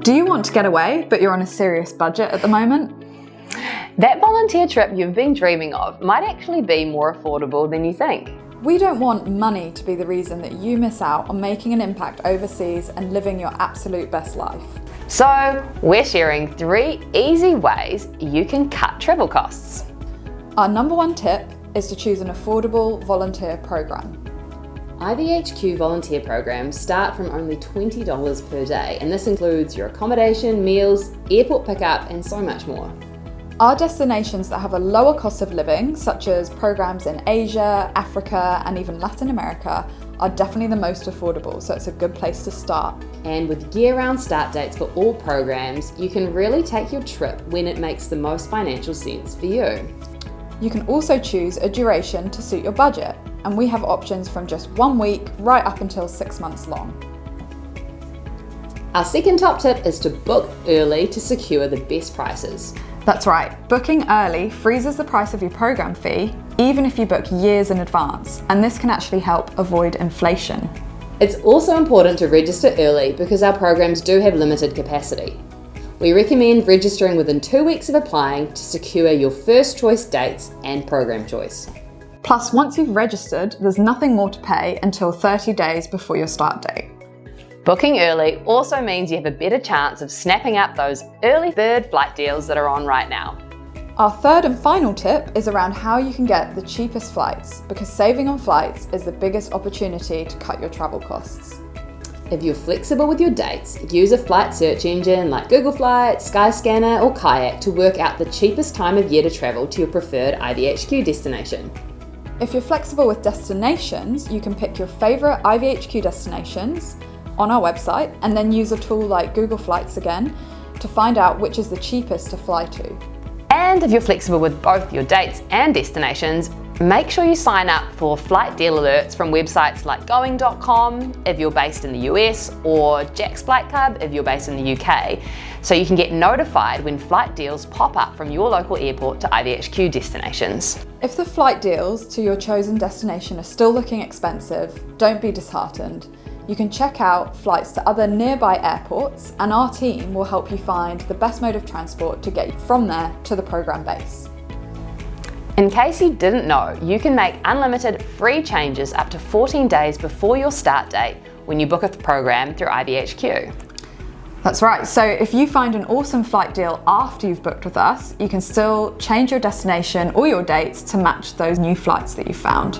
Do you want to get away, but you're on a serious budget at the moment? That volunteer trip you've been dreaming of might actually be more affordable than you think. We don't want money to be the reason that you miss out on making an impact overseas and living your absolute best life. So, we're sharing 3 easy ways you can cut travel costs. Our number 1 tip is to choose an affordable volunteer program. IVHQ volunteer programs start from only $20 per day, and this includes your accommodation, meals, airport pickup, and so much more. Our destinations that have a lower cost of living, such as programs in Asia, Africa, and even Latin America, are definitely the most affordable, so it's a good place to start. And with year-round start dates for all programs, you can really take your trip when it makes the most financial sense for you. You can also choose a duration to suit your budget, and we have options from just 1 week right up until 6 months long. Our second top tip is to book early to secure the best prices. That's right, booking early freezes the price of your program fee, even if you book years in advance, and this can actually help avoid inflation. It's also important to register early because our programs do have limited capacity. We recommend registering within 2 weeks of applying to secure your first choice dates and program choice. Plus, once you've registered, there's nothing more to pay until 30 days before your start date. Booking early also means you have a better chance of snapping up those early bird flight deals that are on right now. Our third and final tip is around how you can get the cheapest flights, because saving on flights is the biggest opportunity to cut your travel costs. If you're flexible with your dates, use a flight search engine like Google Flights, Skyscanner, or Kayak to work out the cheapest time of year to travel to your preferred IVHQ destination. If you're flexible with destinations, you can pick your favourite IVHQ destinations on our website and then use a tool like Google Flights again to find out which is the cheapest to fly to. And if you're flexible with both your dates and destinations, make sure you sign up for flight deal alerts from websites like going.com if you're based in the US, or Jack's Flight Club if you're based in the UK, so you can get notified when flight deals pop up from your local airport to IVHQ destinations. If the flight deals to your chosen destination are still looking expensive, don't be disheartened. You can check out flights to other nearby airports, and our team will help you find the best mode of transport to get you from there to the program base. In case you didn't know, you can make unlimited free changes up to 14 days before your start date when you book a program through IVHQ. That's right, so if you find an awesome flight deal after you've booked with us, you can still change your destination or your dates to match those new flights that you found.